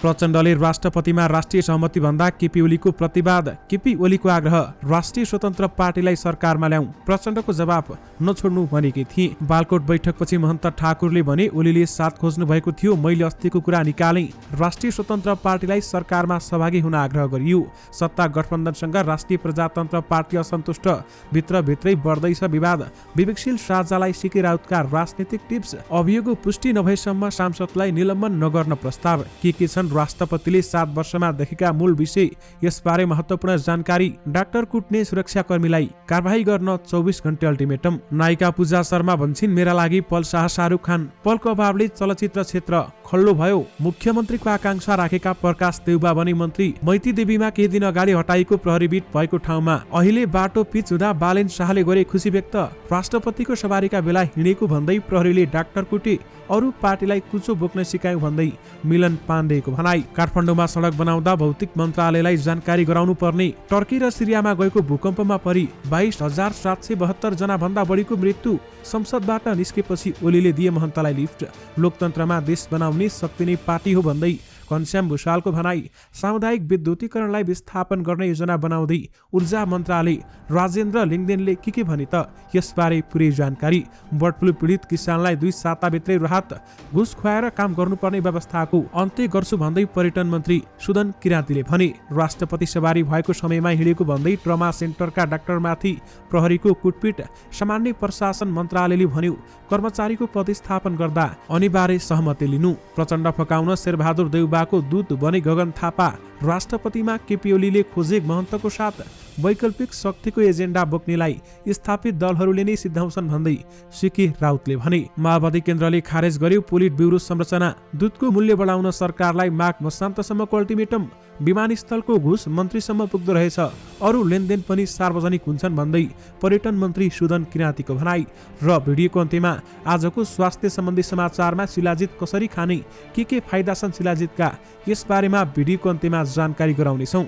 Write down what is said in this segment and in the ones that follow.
प्रचण्डले राष्ट्रपतिमा राष्ट्रिय सहमति भन्दा केपी ओलीको प्रतिवाद, केपी ओलीको आग्रह, राष्ट्रिय स्वतन्त्र पार्टीलाई सरकारमा ल्याउँ, प्रचण्डको जवाफ नछोड्नु भनेकी थिए। बालकोट बैठकपछि महन्त ठाकुरले भने ओलीले साथ खोज्नु भएको थियो, मैले अस्तिको कुरा निकालेँ। राष्ट्रिय स्वतन्त्र पार्टीलाई सरकारमा सहभागी हुन आग्रह गरियो। सत्ता गठबन्धनसँग राष्ट्रिय प्रजातन्त्र पार्टी असन्तुष्ट, भित्रभित्रै बढ्दैछ विवाद, विवेकशील साझालाई सीके राउतका राजनीतिक टिप्स, अभियोगको पुष्टि नभएसम्म सांसदलाई निलम्बन नगर्न प्रस्ताव, के छन् राष्ट्रपतिले 7 वर्षमा देखेका मूल विषय, यसबारे महत्त्वपूर्ण जानकारी, डाक्टर कुट्ने सुरक्षाकर्मीलाई कारबाही गर्न 24 घण्टे अल्टिमेटम। नायिका पूजा शर्मा भन्छिन् मेरा लागि पल शाह शाहरुख खान, पलको अभावले चलचित्र क्षेत्र खल्लो भयो। मुख्यमन्त्रीको आकांक्षा राखेका प्रकाश देउबा बनी मन्त्री, मैती देवीमा केही दिन अगाडि हटाइएको प्रहरीबिट भएको ठाउँमा अहिले बाटो पिच हुँदा बालेन शाहले गरे खुसी व्यक्त, राष्ट्रपतिको सवारीका बेला हिँडेको भन्दै प्रहरीले डाक्टर कुटे, अरू पार्टीलाई कुचो बोक्न सिकायो भन्दै मिलन पाण्डेको भनाई। काठमाडौँमा सडक बनाउँदा भौतिक मन्त्रालयलाई जानकारी गराउनु पर्ने, टर्की र सिरियामा गएको भूकम्पमा परि 22,772 जना भन्दा बढीको मृत्यु, संसदबाट निस्केपछि ओलीले दिए महन्तलाई लिफ्ट, लोकतन्त्रमा देश बनाउने शक्ति नै पार्टी हो भन्दै घनश्याम भुषालको भनाई। सामुदायिक विद्युतीकरणलाई विस्थापन गर्ने योजना बनाउँदै ऊर्जा मन्त्रालय राजेन्द्र लिङदेनले के भने त, यसबारे पुरै जानकारी। बर्ड फ्लू पीडित किसानलाई 2 साताभित्रै राहत, घुस खुवाएर काम गर्नुपर्ने व्यवस्थाको अन्त्य गर्छु भन्दै पर्यटन मन्त्री सुदन किराँतीले भने। राष्ट्रपति सवारी भएको समयमा हिँडेको भन्दै ट्रमा सेन्टरका डाक्टरमाथि प्रहरीको कुटपिट, सामान्य प्रशासन मन्त्रालयले भन्यो कर्मचारीको प्रतिस्थापन गर्दा अनिवार्य सहमति लिनु। प्रचण्ड फकाउन शेरबहादुर देउबाको दूत बने गगन थापा, राष्ट्रपतिमा केपी ओलीले खोजे महन्तको साथ, वैकल्पिक शक्तिको एजेन्डा बोक्नेलाई स्थापित दलहरूले नै सिद्धाउँछन् भन्दै सीके राउतले भने। माओवादी केन्द्रले खारेज गर्यो पोलिट ब्युरो संरचना, दूधको मूल्य बढाउन सरकारलाई माघ मसान्तसम्मको अल्टिमेटम, विमानस्थलको घुस मन्त्रीसम्म पुग्दो रहेछ, अरू लेनदेन पनि सार्वजनिक हुन्छन् भन्दै पर्यटन मन्त्री सुदन किराँतीको भनाई। र भिडियोको अन्त्यमा आजको स्वास्थ्य सम्बन्धी समाचारमा शिलाजित कसरी खाने, के फाइदा छन् शिलाजितका, यसबारेमा भिडियोको अन्त्यमा जानकारी गराउनेछौँ।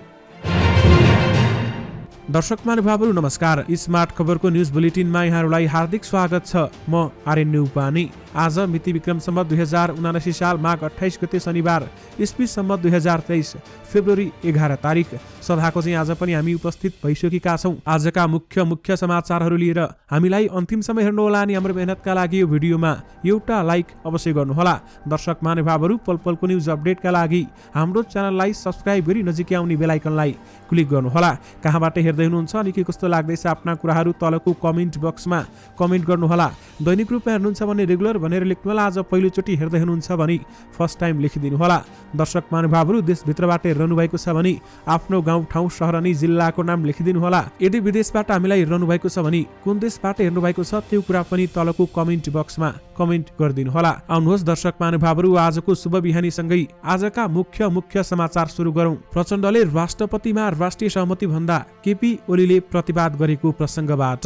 दर्शक महानुभावहरू नमस्कार, स्मार्ट खबरको न्युज बुलेटिनमा यहाँहरूलाई हार्दिक स्वागत छ। म आर्यन न्युपानी। आज मिति विक्रम सम्वत 2079 साल माघ 28 गते शनिबार, इस्वी सम्वत 2023 फेब्रुअरी 11 तारिक। सदाको चाहिँ आज पनि हामी उपस्थित भइसकेका छौँ। आजका मुख्य समाचारहरू लिएर हामीलाई अन्तिमसम्म हेर्नुहोला अनि हाम्रो मेहनतका लागि यो भिडियोमा एउटा लाइक अवश्य गर्नुहोला। दर्शक महानुभावहरू पलपलको न्युज अपडेटका लागि हाम्रो च्यानललाई सब्स्क्राइब गरी नजिकै आउने बेल आइकनलाई क्लिक गर्नुहोला। कहाँबाट हेर्दै हुनुहुन्छ अनि के कस्तो लाग्दैछ आफ्ना कुराहरू तलको कमेन्ट बक्समा कमेन्ट गर्नुहोला। दैनिक रूपमा हेर्नुहुन्छ भने रेगुलर भनेर लेख्नुहोला, आज पहिलोचोटि हेर्दै हुनुहुन्छ भने फर्स्ट टाइम लेखिदिनुहोला। दर्शक महानुभावहरू देशभित्रबाट हेर्नु भएको छ भने आफ्नो गाउँ ठाउँ शहर अनि जिल्लाको नाम लेखिदिनुहोला। यदि विदेशबाट हामीलाई हेर्नु भएको छ भने कुन देशबाट हेर्नु भएको छ त्यो कुरा पनि तलको कमेन्ट बक्समा कमेन्ट गरिदिनुहोला। आउनुहोस् दर्शक महानुभावहरू आजको शुभ बिहानीसँगै आजका मुख्य समाचार सुरु गरौँ। प्रचण्डले राष्ट्रपतिमा राष्ट्रिय सहमति भन्दा केपी ओलीले प्रतिवाद गरेको प्रसङ्गबाट।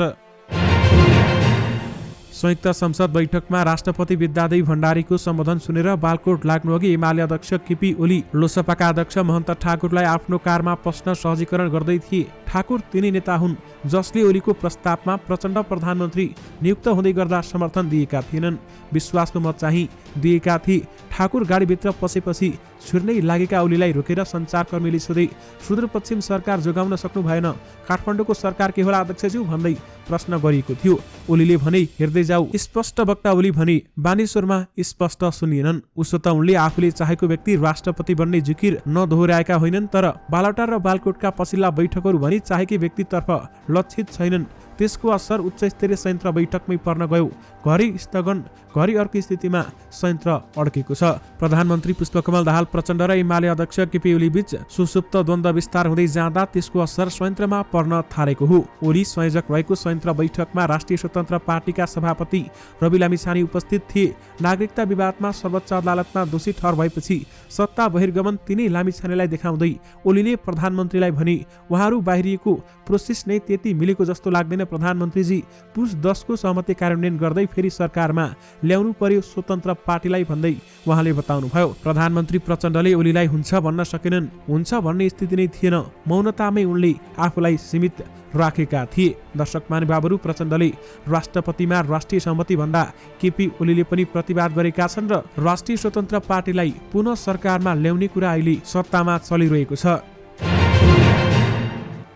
संयुक्त संसद बैठकमा राष्ट्रपति विद्यादेवी भण्डारीको सम्बोधन सुनेर बालकोट लाग्नु अघि एमाले अध्यक्ष केपी ओली लोसपाका अध्यक्ष महन्त ठाकुरलाई आफ्नो कारमा पस्न सहजीकरण गर्दै थिए। ठाकुर तिनै नेता हुन् जसले ओलीको प्रस्तावमा प्रचण्ड प्रधानमन्त्री नियुक्त हुँदै गर्दा समर्थन दिएका थिएनन्, विश्वासको मत चाहिँ दिएका थिए। ठाकुर गाडीभित्र पसेपछि छिर्नै लागेका ओलीलाई रोकेर सञ्चारकर्मीले सोधे सुदूरपश्चिम सरकार जोगाउन सक्नु भएन, काठमाडौँको सरकार के होला अध्यक्षज्यू भन्दै प्रश्न गरिएको थियो। ओलीले भने हेर्दै जाऊ, स्पष्ट वक्ता ओली भने बानेश्वरमा स्पष्ट सुनिएनन्। उसो त उनले आफूले चाहेको व्यक्ति राष्ट्रपति बन्ने जिकिर नदोहोर्याएका होइनन्, तर बालटार र बालकोटका पछिल्ला बैठकहरू भनी चाहेकै व्यक्तितर्फ लक्षित छैनन्। त्यसको असर उच्च स्तरीय संयन्त्र बैठकमै पर्न गयो। घरि स्थगन, घरि अर्को स्थितिमा संयन्त्र अड्केको छ। प्रधानमन्त्री पुष्पकमल दाहाल प्रचण्ड र एमाले अध्यक्ष केपी ओली बीच सुसुप्त द्वन्द्व विस्तार हुँदै जाँदा त्यसको असर संयन्त्रमा पर्न थालेको हो। ओली संयोजक रहेको संयन्त्र बैठकमा राष्ट्रिय स्वतन्त्र पार्टीका सभापति रवि लामिछाने उपस्थित थिए। नागरिकता विवादमा सर्वोच्च अदालतमा दोषी ठहर भएपछि सत्ता बहिर्गमन तिनै लामिछानेलाई देखाउँदै ओलीले प्रधानमन्त्रीलाई भने उहाँहरू बाहिरिएको प्रोसेस नै त्यति मिलेको जस्तो लाग्दैन प्रधानमन्त्रीजी पुस 10 को सहमति कार्यान्वयन गर्दै फेरि सरकारमा ल्याउनु पर्यो स्वतन्त्र पार्टीलाई भन्दै उहाँले बताउनुभयो। प्रधानमन्त्री प्रचण्डले ओलीलाई हुन्छ भन्न सकेनन्, हुन्छ भन्ने स्थिति नै थिएन। मौनतामै उनले आफूलाई सीमित राखेका थिए। दर्शक महानुभावहरू, प्रचण्डले राष्ट्रपतिमा राष्ट्रिय सहमति भन्दा केपी ओलीले पनि प्रतिवाद गरेका छन् र राष्ट्रिय स्वतन्त्र पार्टीलाई पुनः सरकारमा ल्याउने कुरा अहिले सत्तामा चलिरहेको छ।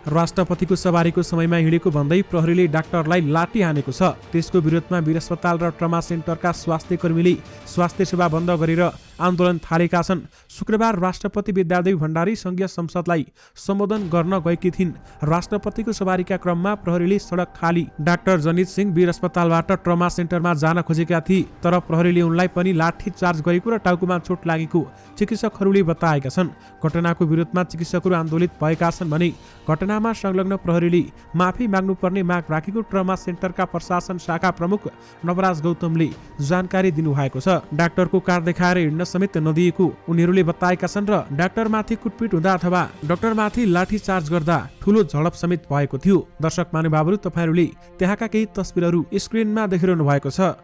राष्ट्रपतिको सवारीको समयमा हिँडेको भन्दै प्रहरीले डाक्टरलाई लाठी हानेको छ। त्यसको विरोधमा वीर अस्पताल र ट्रमा सेन्टरका स्वास्थ्य कर्मीले स्वास्थ्य सेवा बन्द गरेर आन्दोलन थालेका छन्। शुक्रबार राष्ट्रपति विद्यादेवी भण्डारी संघीय संसदलाई सम्बोधन गर्न गएकी थिइन्। राष्ट्रपतिको सवारीका क्रममा प्रहरीले सडक खाली डाक्टर जनित सिंह वीर अस्पतालबाट ट्रमा सेन्टरमा जान खोजेका थिए, तर प्रहरीले उनलाई पनि लाठी चार्ज गरेको र टाउकोमा चोट लागेको चिकित्सकहरूले बताएका छन्। घटनाको विरोधमा चिकित्सकहरू आन्दोलित भएका छन् भने घटनामा संलग्न प्रहरीले माफी माग्नुपर्ने माग राखेको ट्रमा सेन्टरका प्रशासन शाखा प्रमुख नवराज गौतमले जानकारी दिनुभएको छ। डाक्टरको कार्ड देखाएर हिँड्न समेत नदिएको उनीहरूले बताएका छन् र डाक्टरमाथि कुटपिट हुँदा अथवा डाक्टरमाथि लाठी चार्ज गर्दा ठूलो झडप समेत भएको थियो। दर्शक महानुभावहरू, तपाईहरूले त्यहाँका केही तस्बिरहरू स्क्रिनमा देखिरहनु भएको छ।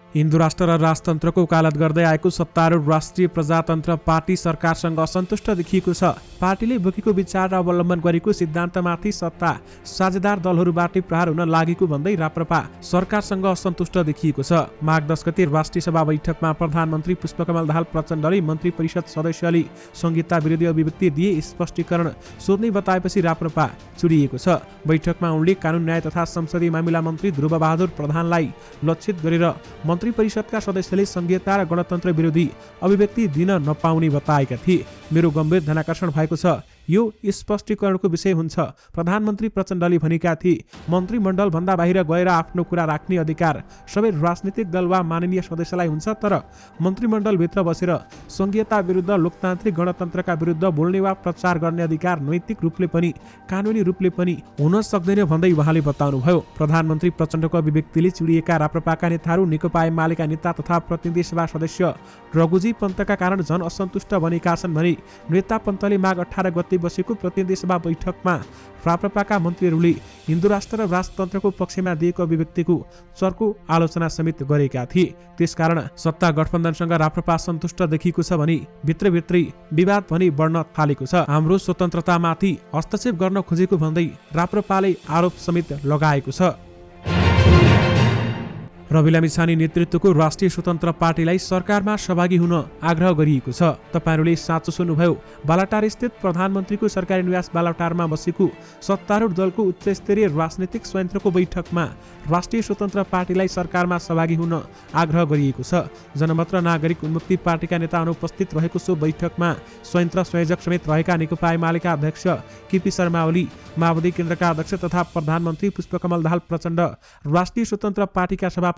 हिन्दू राष्ट्र र राजतन्त्रको वकालत गर्दै आएको सत्तारूढ राष्ट्रिय प्रजातन्त्र पार्टी सरकारसँग असन्तुष्ट देखिएको छ। पार्टीले बोकेको विचार र अवलम्बन गरेको सिद्धान्तमाथि सत्ता साझेदार दलहरूबाट प्रहार हुन लागेको भन्दै राप्रपा सरकारसँग असन्तुष्ट देखिएको छ। माघ 10 गते राष्ट्रिय सभा बैठकमा प्रधानमन्त्री पुष्पकमल दाहाल प्रचण्डले मन्त्री परिषद सदस्यले संहिता विरोधी अभिव्यक्ति दिए स्पष्टीकरण सोध्ने बताएपछि राप्रपा चुडिएको छ। बैठकमा उनले कानुन न्याय तथा संसदीय मामिला मन्त्री ध्रुव बहादुर प्रधानलाई लक्षित गरेर मन्त्री परिषदका सदस्यले संघीयता र गणतन्त्र विरोधी अभिव्यक्ति दिन नपाउने बताएका थिए। मेरो गम्भीर ध्यानाकर्षण भएको छ, यो स्पष्टीकरणको विषय हुन्छ। प्रधानमन्त्री प्रचण्डले भनेका थिए, मन्त्रीमण्डल भन्दा बाहिर गएर आफ्नो कुरा राख्ने अधिकार सबै राजनीतिक दल वा माननीय सदस्यलाई हुन्छ, तर मन्त्रीमण्डलभित्र बसेर संघीयता विरुद्ध लोकतान्त्रिक गणतन्त्रका विरुद्ध बोल्ने वा प्रचार गर्ने अधिकार नैतिक रूपले पनि कानुनी रूपले पनि हुन सक्दैन भन्दै उहाँले बताउनुभयो। प्रधानमन्त्री प्रचण्डको अभिव्यक्तिले चिडिएका राप्रपाका नेताहरू नेकपा एमालेका नेता तथा प्रतिनिधि सभा सदस्य रघुजी पन्तका कारण झन असन्तुष्ट बनेका छन् भने नेता पन्तले माघ 18 गते बसेको प्रतिनिधि सभा बैठकमा राप्रपाका मन्त्रीहरूले हिन्दू राष्ट्र र राजतन्त्रको पक्षमा दिएको अभिव्यक्तिको चर्को आलोचना समेत गरेका थिए। त्यसकारण सत्ता गठबन्धनसँग राप्रपा सन्तुष्ट देखिएको छ भने भित्रभित्रै विवाद पनि बढ्न थालेको छ। हाम्रो स्वतन्त्रतामाथि हस्तक्षेप गर्न खोजेको भन्दै राप्रपाले आरोप समेत लगाएको छ। रवि लामिछाने नेतृत्वको राष्ट्रिय स्वतन्त्र पार्टीलाई सरकारमा सहभागी हुन आग्रह गरिएको छ। तपाईहरूले साँचो सुन्नुभयो। बालाटार स्थित प्रधानमन्त्रीको सरकारी निवास बालाटारमा बसेको सत्तारूढ दलको उच्च स्तरीय राजनीतिक संयन्त्रको बैठकमा राष्ट्रिय स्वतन्त्र पार्टीलाई सरकारमा सहभागी हुन आग्रह गरिएको छ। जनमत र नागरिक उन्मुक्ति पार्टीका नेता अनुपस्थित रहेको सो बैठकमा संयन्त्र संयोजक समेत रहेका नेकपा एमालेका अध्यक्ष केपी शर्मा ओली, माओवादी केन्द्रका अध्यक्ष तथा प्रधानमन्त्री पुष्पकमल दाहाल प्रचण्ड, राष्ट्रिय स्वतन्त्र पार्टीका सभापति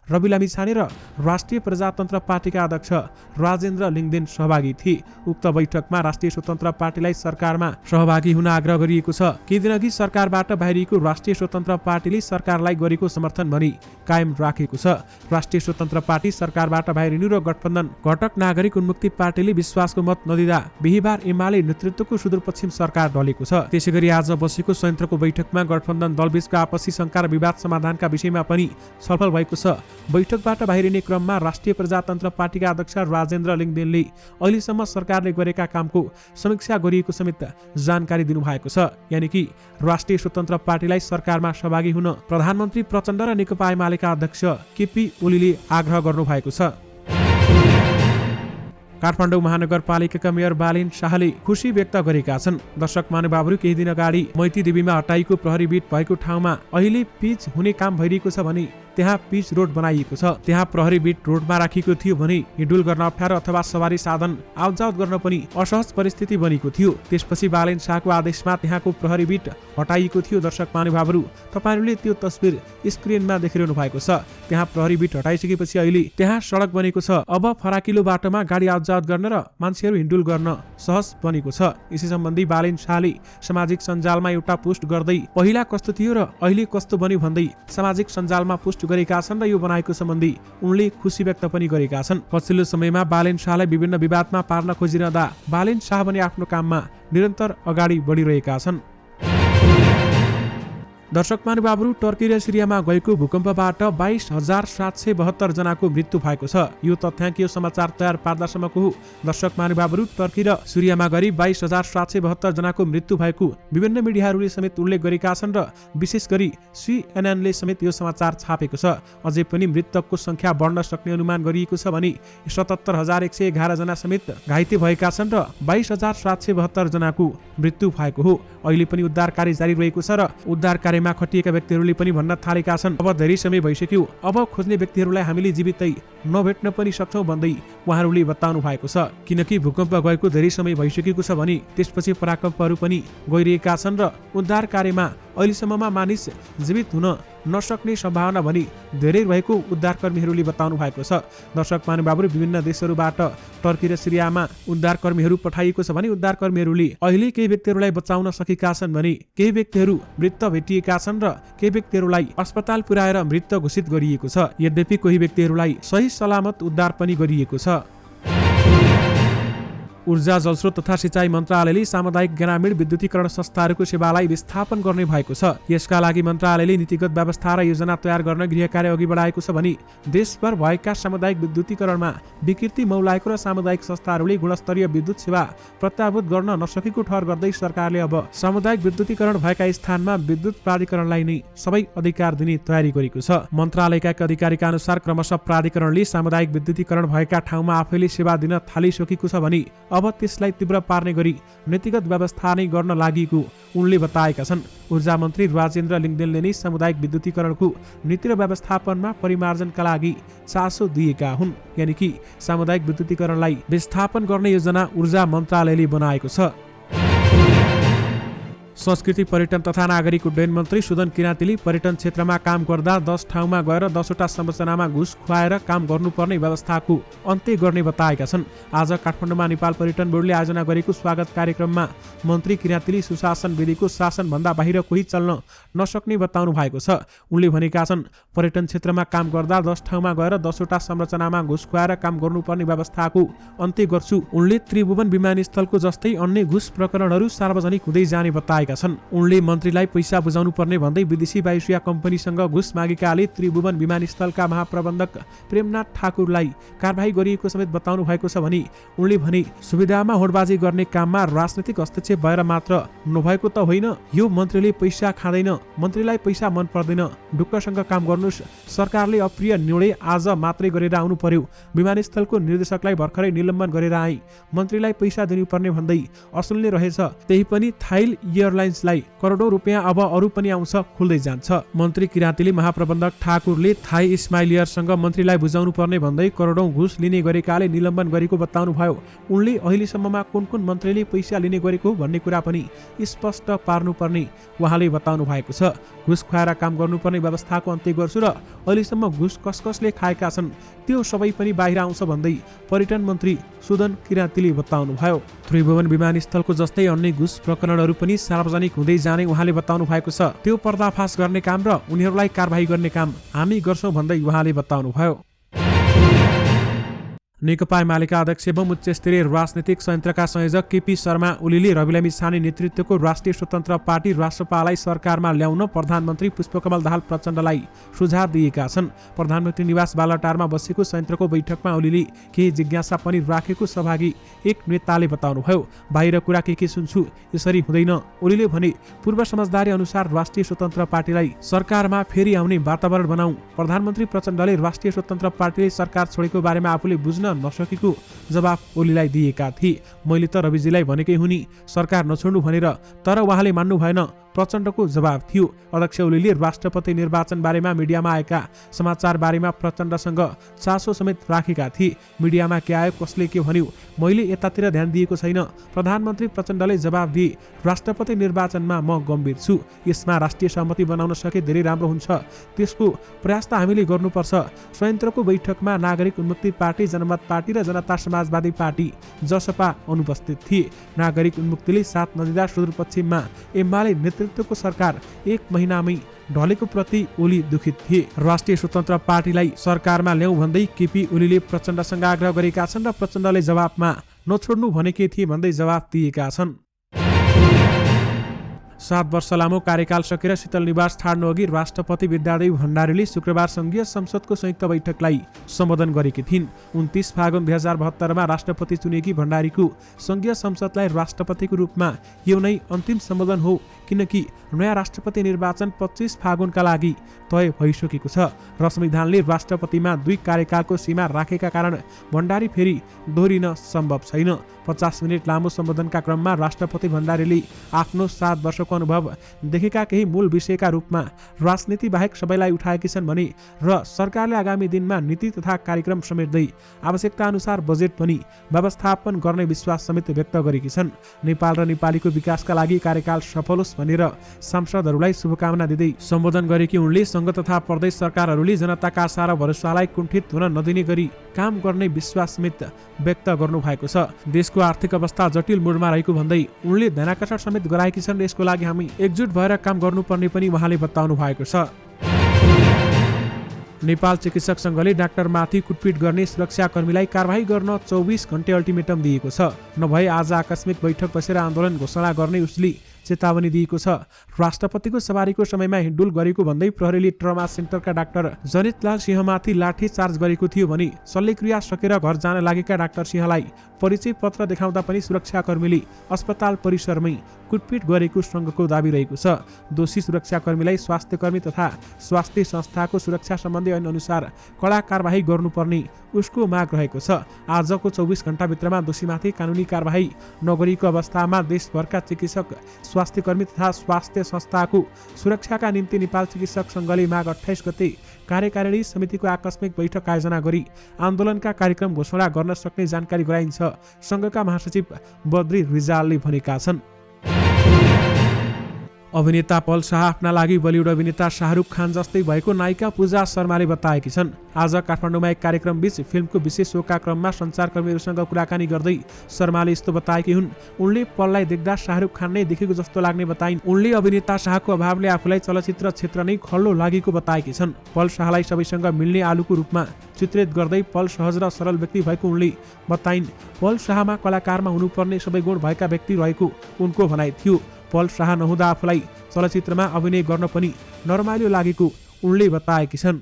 रवि लामिछाने र राष्ट्रिय प्रजातन्त्र पार्टीका अध्यक्ष राजेन्द्र लिङदेन सहभागी थिए। उक्त बैठकमा राष्ट्रिय स्वतन्त्र पार्टीलाई सरकारमा सहभागी हुन आग्रह गरिएको छ। केही दिनअघि सरकारबाट बाहिरिएको राष्ट्रिय स्वतन्त्र पार्टीले सरकारलाई गरेको समर्थन भने कायम राखेको छ। राष्ट्रिय स्वतन्त्र पार्टी सरकारबाट बाहिरिनु र गठबन्धन घटक नागरिक उन्मुक्ति पार्टीले विश्वासको मत नदिँदा बिहीबार एमाले नेतृत्वको सुदूरपश्चिम सरकार ढलेको छ। त्यसैगरी आज बसेको संयन्त्रको बैठकमा गठबन्धन दलबीचका आपसी शंका र विवाद समाधानका विषयमा पनि छलफल भएको छ। बैठकबाट बाहिरिने क्रममा राष्ट्रिय प्रजातन्त्र पार्टीका अध्यक्ष राजेन्द्र लिङदेनले अहिलेसम्म सरकारले गरेका कामको समीक्षा गरिएको समेत जानकारी दिनुभएको छ। यानि कि राष्ट्रिय स्वतन्त्र पार्टीलाई सरकारमा सहभागी हुन प्रधानमन्त्री प्रचण्ड र नेकपा एमालेका अध्यक्ष केपी ओलीले आग्रह गर्नुभएको छ। काठमाडौँ महानगरपालिकाका मेयर बालिन शाहले खुशी व्यक्त गरेका छन्। दर्शक महानुभावहरू, केही दिन अगाडि मैती देवीमा हटाइएको प्रहरी बिट भएको ठाउँमा अहिले पिच हुने काम भइरहेको छ भने त्यहाँ पिच रोड बनाइएको छ। त्यहाँ प्रहरी बिट रोडमा राखिएको थियो भने हिँडुल गर्न अप्ठ्यारो अथवा सवारी साधन आवजावत गर्न पनि असहज परिस्थिति बनेको थियो। त्यसपछि बालिन शाहको आदेशमा त्यहाँको प्रहरी बिट हटाइएको थियो। दर्शक महानुभावहरू, तपाईहरूले त्यो तस्बिर स्क्रिनमा देखिरहनु भएको छ। त्यहाँ प्रहरी बिट हटाइसकेपछि अहिले त्यहाँ सडक बनेको छ। अब फराकिलो बाटोमा गाडी आवजावत गर्न र मान्छेहरू हिँडुल गर्न सहज बनेको छ। यसै सम्बन्धी बालिन शाहले सामाजिक सञ्जालमा एउटा पोस्ट गर्दै पहिला कस्तो थियो र अहिले कस्तो बन्यो भन्दै सामाजिक सञ्जालमा पोस्ट गरेका छन् र यो बनाएको सम्बन्धी उनले खुशी व्यक्त पनि गरेका छन्। पछिल्लो समयमा बालिन शाहलाई विभिन्न विवादमा पार्न खोजिरहँदा बालिन शाह भने आफ्नो काममा निरन्तर अगाडि बढिरहेका छन्। दर्शक महानुभावहरू, टर्की र सिरियामा गएको भूकम्पबाट 22,772 जनाको मृत्यु भएको छ। यो तथ्याङ्कीय समाचार तयार पार्दासम्मको हो। दर्शक महानुभावहरू, टर्की र सिरियामा गरी 22,772 जनाको मृत्यु भएको विभिन्न मिडियाहरूले समेत उल्लेख गरेका छन् र विशेष गरी CNN ले समेत यो समाचार छापेको छ। अझै पनि मृतकको संख्या बढ्न सक्ने अनुमान गरिएको छ भने 77,111 जना समेत घाइते भएका छन् र 22,772 जनाको मृत्यु भएको हो। अहिले पनि उद्धार कार्य जारी रहेको छ र उद्धार कार्यमा खटिएका व्यक्तिहरूले पनि भन्न थालेका छन्, अब धेरै समय भइसक्यो, अब खोज्ने व्यक्तिहरूलाई हामीले जीवितै नभेट्न पनि सक्छौँ भन्दै उहाँहरूले बताउनु भएको छ। किनकि भूकम्प गएको धेरै समय भइसकेको छ भने त्यसपछि पराकम्पहरू पनि गइरहेका छन् र उद्धार कार्यमा अहिलेसम्ममा मानिस जीवित हुन नसक्ने सम्भावना भने धेरै रहेको उद्धारकर्मीहरूले बताउनु भएको छ। दर्शक महानुभावहरू, विभिन्न देशहरूबाट टर्की र सिरियामा उद्धारकर्मीहरू पठाइएको छ भने उद्धारकर्मीहरूले अहिले केही व्यक्तिहरूलाई बचाउन सकेका छन् भने केही व्यक्तिहरू मृत भेटिएका छन् र केही व्यक्तिहरूलाई अस्पताल पुर्याएर मृत घोषित गरिएको छ। यद्यपि कोही व्यक्तिहरूलाई सही सलामत उद्धार पनि गरिएको छ। ऊर्जा, जलस्रोत तथा सिँचाइ मन्त्रालयले सामुदायिक ग्रामीण विद्युतीकरण संस्थाहरूको सेवालाई विस्थापन गर्ने भएको छ। यसका लागि मन्त्रालयले नीतिगत व्यवस्था र योजना तयार गर्न गृह कार्य अघि बढाएको छ भने देशभर भएका सामुदायिक विद्युतीकरणमा विकृति मौलाएको र सामुदायिक संस्थाहरूले गुणस्तरीय विद्युत सेवा प्रत्याभूत गर्न नसकेको ठहर गर्दै सरकारले अब सामुदायिक विद्युतीकरण भएका स्थानमा विद्युत प्राधिकरणलाई नै सबै अधिकार दिने तयारी गरेको छ। मन्त्रालयका एक अधिकारीका अनुसार क्रमशः प्राधिकरणले सामुदायिक विद्युतीकरण भएका ठाउँमा आफैले सेवा दिन थालिसकेको छ भने अब त्यसलाई तीव्र पार्ने गरी नीतिगत व्यवस्था नै गर्न लागेको उनले बताएका छन्। ऊर्जा मन्त्री राजेन्द्र लिङ्गदेनले नै सामुदायिक विद्युतीकरणको नीति र व्यवस्थापनमा परिमार्जनका लागि चासो दिएका हुन्। यानि कि सामुदायिक विद्युतीकरणलाई विस्थापन गर्ने योजना ऊर्जा मन्त्रालयले बनाएको छ। संस्कृति, पर्यटन तथा नागरिक उड्डयन मन्त्री सुदन किराँतीले पर्यटन क्षेत्रमा काम गर्दा 10 ठाउँमा गएर 10वटा संरचनामा घुस खुवाएर काम गर्नुपर्ने व्यवस्थाको अन्त्य गर्ने बताएका छन्। आज काठमाडौँमा नेपाल पर्यटन बोर्डले आयोजना गरेको स्वागत कार्यक्रममा मन्त्री किराँतीले सुशासन विधिको शासनभन्दा बाहिर कोही चल्न नसक्ने बताउनु भएको छ। उनले भनेका छन्, पर्यटन क्षेत्रमा काम गर्दा 10 ठाउँमा गएर 10वटा संरचनामा घुस खुवाएर काम गर्नुपर्ने व्यवस्थाको अन्त्य गर्छु। उनले त्रिभुवन विमानस्थलको जस्तै अन्य घुस प्रकरणहरू सार्वजनिक हुँदै जाने बताएका छन्। उनले मन्त्रीलाई पैसा बुझाउनु पर्ने भन्दै विदेशी वायुसेवा कम्पनीसँग घुस मागेकाले त्रिभुवन विमानस्थलका महाप्रबन्धक प्रेमनाथ ठाकुरलाई कारबाही गरिएको समेत बताउनु भएको छ भने उनले भने, सुविधामा होडबाजी गर्ने काममा राजनीतिक हस्तक्षेप भएर मात्र नभएको त होइन, यो मन्त्रीले पैसा खाँदैन, मन्त्रीलाई पैसा मन पर्दैन, ढुक्कसँग काम गर्नुस्, सरकारले अप्रिय निर्णय आज मात्रै गरेर आउनु पर्यो, विमानस्थलको निर्देशकलाई भर्खरै निलम्बन गरेर आए, मन्त्रीलाई पैसा दिनुपर्ने भन्दै असुल्ने रहेछ, त्यही पनि थाइल एयरलाइन्सलाई करोडौं रुपियाँ अब अरू पनि आउँछ, खुल्दै जान्छ। मन्त्री किराँतीले महाप्रबन्धक ठाकुरले थाई स्माइल एयरसँग मन्त्रीलाई बुझाउनु पर्ने भन्दै करोडौं घुस लिने गरेकाले निलम्बन गरेको बताउनु भयो। उनले अहिलेसम्ममा कुन कुन मन्त्रीले पैसा लिने गरेको भन्ने कुरा पनि स्पष्ट पार्नुपर्ने उहाँले बताउनु भएको छ। घुस खुवाएर काम गर्नुपर्ने व्यवस्थाको अन्त्य गर्छु र अहिलेसम्म घुस कसले खाएका छन् त्यो सबै पनि बाहिर आउँछ भन्दै पर्यटन मन्त्री सुदन किराँतीले बताउनु भयो। त्रिभुवन विमानस्थलको जस्तै अन्य घुस प्रकरणहरू पनि सार्वजनिक हुँदै जाने उहाँले बताउनु भएको छ। त्यो पर्दाफास गर्ने काम र उनीहरूलाई कारबाही गर्ने काम हामी गर्छौँ भन्दै उहाँले बताउनु भयो। नेकपा एमालेका अध्यक्ष एवं उच्च स्तरीय राजनीतिक संयन्त्रका संयोजक केपी शर्मा ओलीले रवि लामिछाने नेतृत्वको राष्ट्रिय स्वतन्त्र पार्टी राष्ट्रपालाई सरकारमा ल्याउन प्रधानमन्त्री पुष्पकमल दाहाल प्रचण्डलाई सुझाव दिएका छन्। प्रधानमन्त्री निवास बालटारमा बसेको संयन्त्रको बैठकमा ओलीले केही जिज्ञासा पनि राखेको सहभागी एक नेताले बताउनुभयो। बाहिर कुरा के सुन्छु, यसरी हुँदैन। ओलीले भने, पूर्व समझदारी अनुसार राष्ट्रिय स्वतन्त्र पार्टीलाई सरकारमा फेरि आउने वातावरण बनाऊ। प्रधानमन्त्री प्रचण्डले राष्ट्रिय स्वतन्त्र पार्टीले सरकार छोडेको बारेमा आफूले बुझ्न नसकेको जवाफ ओलीलाई दिएका थिए। मैले त रविजीलाई भनेकै हुँ नि सरकार नछोड्नु भनेर, तर उहाँले मान्नु भएन, प्रचण्डको जवाब थियो। अध्यक्ष ओलीले राष्ट्रपति निर्वाचन बारेमा मिडियामा आएका समाचार बारेमा प्रचण्डसँग चासो समेत राखेका थिए। मिडियामा के आयो, कसले के भन्यो, मैले यतातिर ध्यान दिएको छैन। प्रधानमन्त्री प्रचण्डले जवाब दिए, राष्ट्रपति निर्वाचनमा म गम्भीर छु, यसमा राष्ट्रिय सहमति बनाउन सके धेरै राम्रो हुन्छ, त्यसको प्रयास त हामीले गर्नुपर्छ। संयन्त्रको बैठकमा नागरिक उन्मुक्ति पार्टी, जनमत पार्टी र जनता समाजवादी पार्टी जसपा अनुपस्थित थिए। नागरिक उन्मुक्तिले साथ नदिँदा सुदूरपश्चिममा एमाले नेतृत्वको सरकार 1 महिनामै ढलेको प्रति ओली दुखित थिए। राष्ट्रिय स्वतन्त्र पार्टीलाई सरकारमा ल्याऊ भन्दै केपी ओलीले प्रचण्डसँग आग्रह गरेका छन् र प्रचण्डले जवाफमा नछोड्नु भनेकै थिए भन्दै जवाफ दिएका छन्। 7 वर्ष लामो कार्यकाल सकेर शीतल निवास छाड्नु अघि राष्ट्रपति विद्यादेवी भण्डारीले शुक्रबार संघीय संसदको संयुक्त बैठकलाई सम्बोधन गरेकी थिइन्। 29 फागुन 2072 मा राष्ट्रपति चुनेकी भण्डारीको संघीय संसदलाई राष्ट्रपतिको रूपमा यो नै अन्तिम सम्बोधन हो, किनकि नयाँ राष्ट्रपति निर्वाचन 25 फागुनका लागि तय भइसकेको छ र संविधानले राष्ट्रपतिमा 2 कार्यकालको सीमा राखेका कारण भण्डारी फेरि दोहोरिन सम्भव छैन। 50 मिनट लामो सम्बोधनका क्रममा राष्ट्रपति भण्डारीले आफ्नो 7 वर्षको अनुभव देखेका केही मूल विषयका रूपमा राजनीति बाहेक सबैलाई उठाएकी छन् भने र सरकारले आगामी दिनमा नीति तथा कार्यक्रम समेट्दै आवश्यकता अनुसार बजेट पनि व्यवस्थापन गर्ने विश्वास समेत व्यक्त गरेकी छन्। नेपाल र नेपालीको विकासका लागि कार्यकाल सफल होस् भनेर सांसदहरूलाई शुभकामना दिँदै सम्बोधन गरेकी उनले संघ तथा प्रदेश सरकारहरूले जनताका आशा र भरोसालाई कुण्ठित हुन नदिने गरी काम गर्ने विश्वास समेत व्यक्त गर्नु भएको छ। देशको आर्थिक अवस्था जटिल मोडमा रहेको भन्दै उनले ध्यानाकर्षण समेत गराएकी छन् र यसको लागि हामी एकजुट भएर काम गर्नुपर्ने पनि उहाँले बताउनु भएको छ। नेपाल चिकित्सक संघले डाक्टरमाथि कुटपिट गर्ने सुरक्षाकर्मीलाई कारबाही गर्न 24 घण्टे अल्टिमेटम दिएको छ। नभए आज आकस्मिक बैठक बसेर आन्दोलन घोषणा गर्ने उसले चेतावनी दिएको छ। राष्ट्रपतिको सवारीको समयमा हिँडुल गरेको भन्दै प्रहरीले ट्रमा सेन्टरका डाक्टर जनितलाल सिंहमाथि लाठी चार्ज गरेको थियो भने शल्यक्रिया सकेर घर जान लागेका डाक्टर सिंहलाई परिचय पत्र देखाउँदा पनि सुरक्षाकर्मीले अस्पताल परिसरमै कुटपिट गरेको संघको दाबी रहेको छ। दोषी सुरक्षाकर्मीलाई स्वास्थ्यकर्मी तथा स्वास्थ्य संस्थाको सुरक्षा सम्बन्धी ऐन अनुसार कडा कारबाही गर्नुपर्ने उसको माग रहेको छ। आजको 24 घण्टाभित्रमा दोषीमाथि कानुनी कारबाही नगरिएको अवस्थामा देशभरका चिकित्सक स्वास्थ्यकर्मी तथा स्वास्थ्य संस्थाको सुरक्षाका निम्ति नेपाल चिकित्सक संघले माघ 28 गते कार्यकारिणी समितिको आकस्मिक बैठक आयोजना गरी आन्दोलनका कार्यक्रम घोषणा गर्न सक्ने जानकारी गराइन्छ, संघका महासचिव बद्री रिजालले भनेका छन्। अभिनेता पल शाह आफ्ना लागि बलिउड अभिनेता शाहरुख खान जस्तै भएको नायिका पूजा शर्माले बताएकी छन्। आज काठमाडौँमा एक कार्यक्रम बीच फिल्मको विशेष शोका क्रममा सञ्चारकर्मीहरूसँग कुराकानी गर्दै शर्माले यस्तो बताएकी हुन्। उनले पललाई देख्दा शाहरुख खान नै देखेको जस्तो लाग्ने बताइन्। उनले अभिनेता शाहको अभावले आफूलाई चलचित्र क्षेत्र नै खल्लो लागेको बताएकी छन्। पल शाहलाई सबैसँग मिल्ने आलुको रूपमा चित्रित गर्दै पल सहज र सरल व्यक्ति भएको उनले बताइन्। पल शाहमा कलाकारमा हुनुपर्ने सबै गुण भएका व्यक्ति रहेको उनको भनाइ थियो। पल शाह नहुँदा आफूलाई चलचित्रमा अभिनय गर्न पनि नरमाइलो लागेको उनले बताएकी छन्।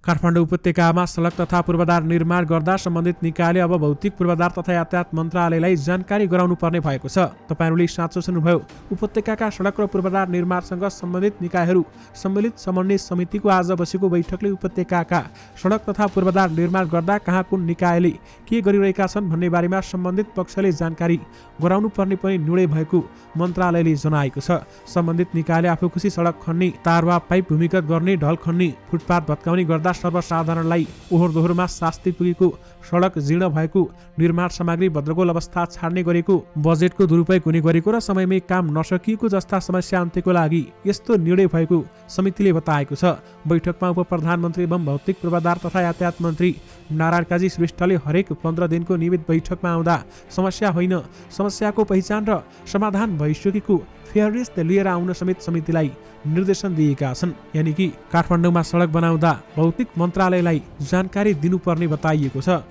काठमाडौँ उपत्यकामा सडक तथा पूर्वाधार निर्माण गर्दा सम्बन्धित निकायले अब भौतिक पूर्वाधार तथा यातायात मन्त्रालयलाई जानकारी गराउनु पर्ने भएको छ। तपाईहरूले साँचो सुन्नुभयो। उपत्यकाका सडक र पूर्वाधार निर्माणसँग सम्बन्धित निकायहरू सम्मिलित समन्वय समितिको आज बसेको बैठकले उपत्यकाका सडक तथा पूर्वाधार निर्माण गर्दा कहाँ कुन निकायले के गरिरहेका छन् भन्ने बारेमा सम्बन्धित पक्षले जानकारी गराउनु पर्ने पनि निर्णय भएको मन्त्रालयले जनाएको छ। सम्बन्धित निकायले आफू खुसी सडक खन्ने, तार वा पाइप भूमिगत गर्ने, ढल खन्ने, फुटपाथ भत्काउने गर्दा सर्वसाधारणलाई ओहोर दोहोरमा शास्ति पुगेको, सडक जीर्ण भएको, निर्माण सामग्री भद्रगोल अवस्था छाड्ने गरेको, बजेटको दुरुपयोग हुने गरेको र समयमै काम नसकिएको जस्ता समस्या अन्त्यको लागि यस्तो निर्णय भएको समितिले बताएको छ। बैठकमा उपप्रधानमन्त्री एवं भौतिक पूर्वाधार तथा यातायात मन्त्री नारायण काजी श्रेष्ठले हरेक 15 दिनको नियमित बैठकमा आउँदा समस्या होइन, समस्याको पहिचान र समाधान भइसकेको फेयरनेस लिएर आउन समेत समितिलाई निर्देशन दिएका छन्। यानि कि काठमाडौँमा सडक बनाउँदा भौतिक मन्त्रालयलाई जानकारी दिनुपर्ने बताइएको छ।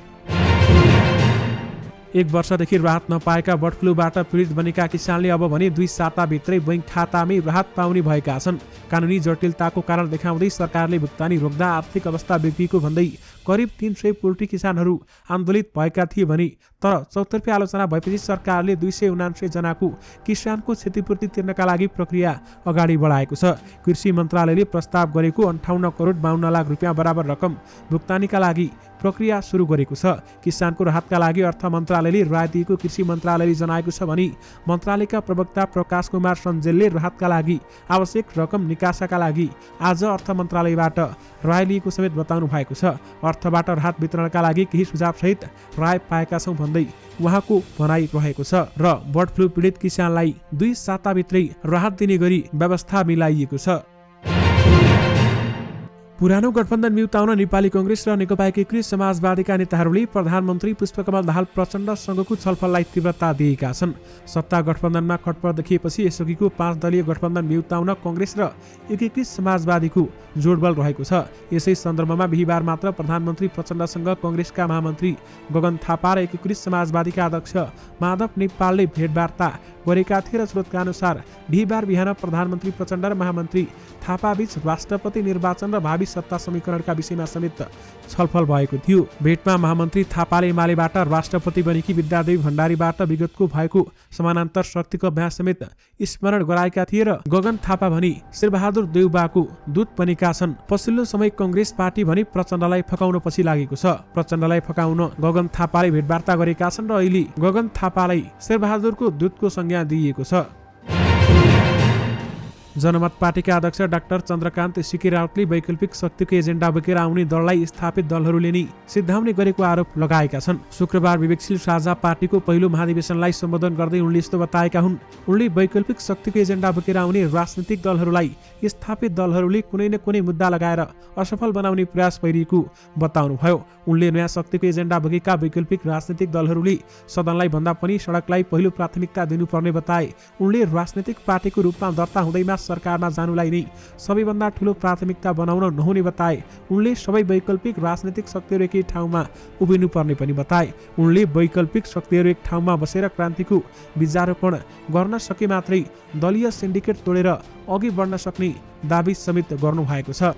1 वर्षदेखि राहत नपाएका बर्ड फ्लूबाट पीडित बनेका किसानले अब भने 2 साताभित्रै बैंक खातामै राहत पाउने भएका छन्। कानुनी जटिलताको कारण देखाउँदै सरकारले भुक्तानी रोक्दा आर्थिक अवस्था बिग्रिएको भन्दै करिब 300 पोल्ट्री किसानहरू आन्दोलित भएका थिए भने तर चौतर्फी आलोचना भएपछि सरकारले 279 जनाको किसानको क्षतिपूर्ति तिर्नका लागि प्रक्रिया अगाडि बढाएको छ। कृषि मन्त्रालयले प्रस्ताव गरेको 58 करोड 52 लाख रुपियाँ बराबर रकम भुक्तानीका लागि प्रक्रिया सुरु गरेको छ। किसानको राहतका लागि अर्थ मन्त्रालयले राय दिएको कृषि मन्त्रालयले जनाएको छ भने मन्त्रालयका प्रवक्ता प्रकाश कुमार सञ्जेलले राहतका लागि आवश्यक रकम निकासाका लागि आज अर्थ मन्त्रालयबाट राय लिएको समेत बताउनु भएको छ। अर्थबाट राहत वितरणका लागि केही सुझाव सहित राय पाएका छौँ भन्दै उहाँको भनाइ रहेको छ र बर्ड फ्लू पीडित किसानलाई 2 साताभित्रै राहत दिने गरी व्यवस्था मिलाइएको छ। पुरानो गठबन्धन मिउताउन नेपाली कांग्रेस र नेकपा एकीकृत समाजवादीका नेताहरूले प्रधानमन्त्री पुष्पकमल दाहाल प्रचण्डसँगको छलफललाई तीव्रता दिएका छन्। सत्ता गठबन्धनमा खटपट देखिएपछि यसअघिको 5 दलीय गठबन्धन मिउताउन कांग्रेस र एकीकृत समाजवादीको जोडबल रहेको छ। यसै सन्दर्भमा बिहीबार मात्र प्रधानमन्त्री प्रचण्डसँग कांग्रेसका महामन्त्री गगन थापा र एकीकृत समाजवादीका अध्यक्ष माधव नेपालले भेटवार्ता गरेका थिए र स्रोतका अनुसार बिहीबार बिहान प्रधानमन्त्री प्रचण्ड र महामन्त्री थापाबीच राष्ट्रपति निर्वाचन र भावी सत्ता समीकरणका विषयमा समेत छलफल भएको थियो। भेटमा महामन्त्री थापाले एमालेबाट राष्ट्रपति बनेकी विद्यादेवी भण्डारीबाट विगतको भएको समानान्तर शक्तिको अभ्यास समेत स्मरण गराएका थिए र गगन थापा भनी शेरबहादुर देउबाको दूत बनेका छन्। पछिल्लो समय कांग्रेस पार्टी भनी प्रचण्डलाई फकाउन पछि लागेको छ। प्रचण्डलाई फकाउन गगन थापाले भेटवार्ता गरेका छन् र अहिले गगन थापालाई शेरबहादुरको दूतको संज्ञा दिइएको छ। जनमत पार्टीका अध्यक्ष डाक्टर चन्द्रकान्त सिके राउतले वैकल्पिक शक्तिको एजेन्डा बोकेर आउने दललाई स्थापित दलहरूले नै सिद्धाउने गरेको आरोप लगाएका छन्। शुक्रबार विवेकशील साझा पार्टीको पहिलो महाधिवेशनलाई सम्बोधन गर्दै उनले यस्तो बताएका हुन्। उनले वैकल्पिक शक्तिको एजेन्डा बोकेर आउने राजनीतिक दलहरूलाई स्थापित दलहरूले कुनै न कुनै मुद्दा लगाएर असफल बनाउने प्रयास गरिएको बताउनुभयो। उनले नयाँ शक्तिको एजेन्डा बोकेका वैकल्पिक राजनीतिक दलहरूले सदनलाई भन्दा पनि सडकलाई पहिलो प्राथमिकता दिनुपर्ने बताए। उनले राजनीतिक पार्टीको रूपमा दर्ता हुँदैमा सरकारमा जानुलाई नै सबैभन्दा ठूलो प्राथमिकता बनाउन नहुने बताए। उनले सबै वैकल्पिक राजनीतिक शक्तिहरू एकै ठाउँमा उभिनु पर्ने पनि बताए। उनले वैकल्पिक शक्तिहरू एक ठाउँमा बसेर क्रान्तिको बीजारोपण गर्न सके मात्रै दलीय सिन्डिकेट तोडेर अघि बढ्न सक्ने दाबी समेत गर्नु भएको छ।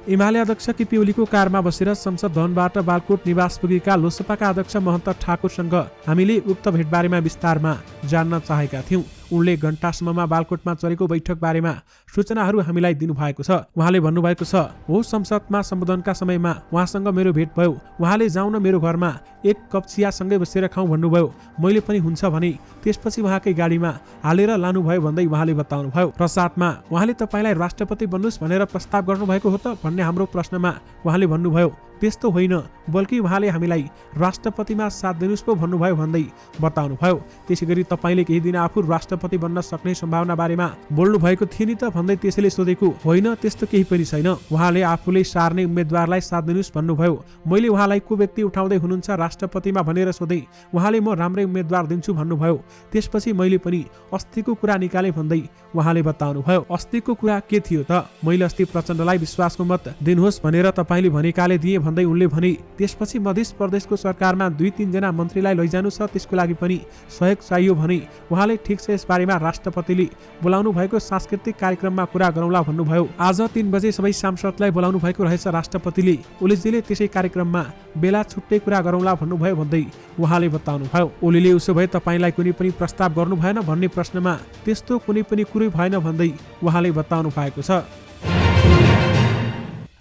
एमाले अध्यक्ष केपी ओलीको कारमा बसेर संसद भवनबाट बालकोट निवास पुगेका लोसपाका अध्यक्ष महन्त ठाकुरसँग हामीले उक्त भेटबारेमा विस्तारमा जान्न चाहेका थियौं। उनले घण्टासम्ममा बालकोटमा चलेको बैठक बारेमा सूचनाहरू हामीलाई दिनुभएको छ। उहाँले भन्नुभएको छ, हो संसदमा सम्बोधनका समयमा उहाँसँग मेरो भेट भयो। उहाँले जाउन मेरो घरमा एक कप चियासँगै बसेर खाउँ भन्नुभयो। मैले पनि हुन्छ भने त्यसपछि उहाँकै गाडीमा हालेर लानुभयो भन्दै उहाँले बताउनुभयो। प्रसादमा उहाँले तपाईलाई राष्ट्रपति बन्नुस् भनेर प्रस्ताव गर्नुभएको हो त भन्ने हाम्रो प्रश्नमा उहाँले भन्नुभयो, त्यस्तो होइन, बल्कि उहाँले हामीलाई राष्ट्रपतिमा साथ दिनुस् पो भन्नुभयो भन्दै बताउनुभयो। त्यसैगरी तपाईले केही दिन आफू राष्ट्रपति बन्न सक्ने सम्भावना बारेमा बोल्नु भएको थियो नि त भन्दै त्यसैले सोधेको, होइन त्यस्तो केही पनि छैन, उहाँले आफूले सार्ने उम्मेदवारलाई साथ दिनुस् भन्नुभयो। मैले उहाँलाई को व्यक्ति उठाउँदै हुनुहुन्छ राष्ट्रपतिमा भनेर सोधेँ। उहाँले म राम्रै उम्मेदवार दिन्छु भन्नुभयो। त्यसपछि मैले पनि अस्तिको कुरा निकाले भन्दै उहाँले बताउनुभयो। अस्तिको कुरा के थियो त? मैले अस्ति प्रचण्डलाई विश्वासको मत दिनुहोस् भनेर तपाईले भनेकाले दिए भन्दै उनले भने। त्यसपछि मध्य प्रदेशको सरकारमा 2-3 जना मन्त्रीलाई लैजानु छ, त्यसको लागि पनि सहयोग चाहियो भने उहाँले ठिक छ यसबारेमा राष्ट्रपतिले बोलाउनु भएको सांस्कृतिक कार्यक्रममा कुरा गरौँला भन्नुभयो। आज 3 बजे सबै सांसदलाई बोलाउनु भएको रहेछ राष्ट्रपतिले। ओलीजीले त्यसै कार्यक्रममा बेला छुट्टै कुरा गरौँला भन्नुभयो भन्दै उहाँले बताउनुभयो। ओलीले उसो भए तपाईलाई कुनै पनि प्रस्ताव गर्नु भएन भन्ने प्रश्नमा त्यस्तो कुनै पनि कुरै भएन भन्दै उहाँले बताउनु भएको छ।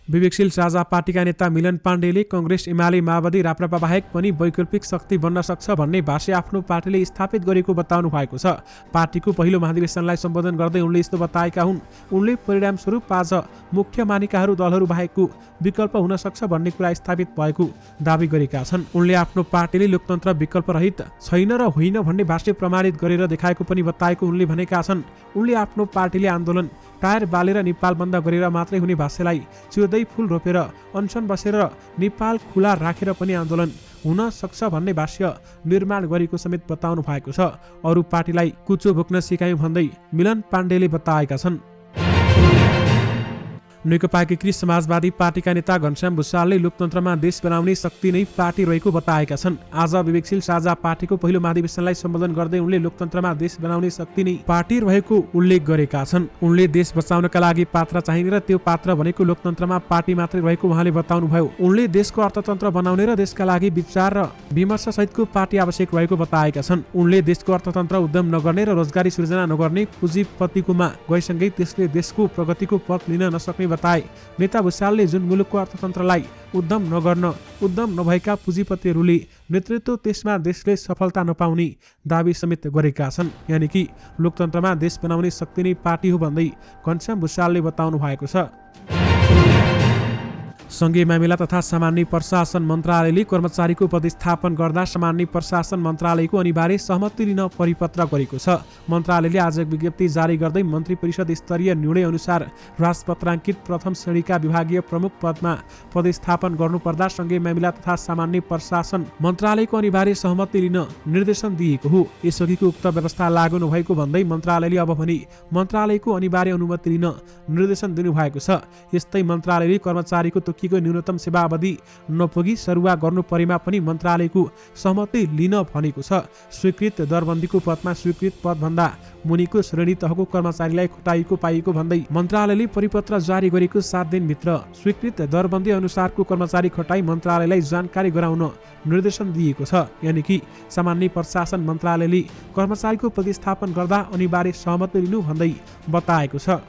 विवेकशील साझा पार्टीका नेता मिलन पाण्डेले कांग्रेस, एमाले, माओवादी, राप्रपा बाहेक पनि वैकल्पिक शक्ति बन्न सक्छ भन्ने भाष्य आफ्नो पार्टीले स्थापित गरेको बताउनु भएको छ। पार्टीको पहिलो महाधिवेशनलाई सम्बोधन गर्दै उनले यस्तो बताएका हुन्। उनले परिणामस्वरूप आज मुख्य मानिकाहरू दलहरू बाहेकको विकल्प हुन सक्छ भन्ने कुरा स्थापित भएको दावी गरेका छन्। उनले आफ्नो पार्टीले लोकतन्त्र विकल्प रहित छैन र होइन भन्ने भाष्य प्रमाणित गरेर देखाएको पनि बताएको उनले भनेका छन्। उनले आफ्नो पार्टीले आन्दोलन टायर बालेर नेपाल बन्द गरेर मात्रै हुने भाष्यलाई चिर्दै फूल रोपेर अनसन बसेर नेपाल खुला राखेर पनि आन्दोलन हुन सक्छ भन्ने भाष्य निर्माण गरेको समेत बताउनु भएको छ। अरू पार्टीलाई कुचो बोक्न सिकायौं भन्दै मिलन पाण्डेले बताएका छन्। नेकपा एकीकृत समाजवादी पार्टीका नेता घनश्याम भुसालले लोकतन्त्रमा देश बनाउने शक्ति नै पार्टी रहेको बताएका छन्। आज विवेकशील साझा पार्टीको पहिलो महाधिवेशनलाई सम्बोधन गर्दै उनले लोकतन्त्रमा देश बनाउने शक्ति नै पार्टी रहेको उल्लेख गरेका छन्। उनले देश बचाउनका लागि पात्र चाहिने र त्यो पात्र भनेको लोकतन्त्रमा पार्टी मात्रै रहेको उहाँले बताउनुभयो। उनले देशको अर्थतन्त्र बनाउने र देशका लागि विचार र विमर्श सहितको पार्टी आवश्यक रहेको बताएका छन्। उनले देशको अर्थतन्त्र उद्यम नगर्ने र रोजगारी सृजना नगर्ने पुँजीपतिकोमा गएसँगै त्यसले देशको प्रगतिको पथ लिन नसक्ने बताए। नेता भुसालले जुन मुलुकको अर्थतन्त्रलाई उद्यम नगर्न, उद्यम नभएका पुँजीपतिहरूले नेतृत्व त्यसमा देशले सफलता नपाउने दावी समेत गरेका छन्। यानि कि लोकतन्त्रमा देश बनाउने शक्ति नै पार्टी हो भन्दै घनश्याम भुसालले बताउनु भएको छ। संघीय मामिला तथा सामान्य प्रशासन मन्त्रालयले कर्मचारीको पदस्थापन गर्दा सामान्य प्रशासन मन्त्रालयको अनिवार्य सहमति लिन परिपत्र गरेको छ। मन्त्रालयले आज विज्ञप्ति जारी गर्दै मन्त्री परिषद स्तरीय निर्णय अनुसार राजपत्राङ्कित प्रथम श्रेणीका विभागीय प्रमुख पदमा पदस्थापन गर्नुपर्दा संघीय मामिला तथा सामान्य प्रशासन मन्त्रालयको अनिवार्य सहमति लिन निर्देशन दिएको हो। यसअघिको उक्त व्यवस्था लागू नभएको भन्दै मन्त्रालयले अब भने मन्त्रालयको अनिवार्य अनुमति लिन निर्देशन दिनुभएको छ। यस्तै मन्त्रालयले कर्मचारीको देखिएको न्यूनतम सेवा अवधि नपुगी सरुवा गर्नु परेमा पनि मन्त्रालयको सहमति लिन भनेको छ। स्वीकृत दरबन्दीको पदमा स्वीकृत पदभन्दा मुनिको श्रेणी तहको कर्मचारीलाई खटाइएको पाइएको भन्दै मन्त्रालयले परिपत्र जारी गरेको 7 दिनभित्र स्वीकृत दरबन्दी अनुसारको कर्मचारी खटाई मन्त्रालयलाई जानकारी गराउन निर्देशन दिएको छ। यानि कि सामान्य प्रशासन मन्त्रालयले कर्मचारीको प्रतिस्थापन गर्दा अनिवार्य सहमति लिनु भन्दै बताएको छ।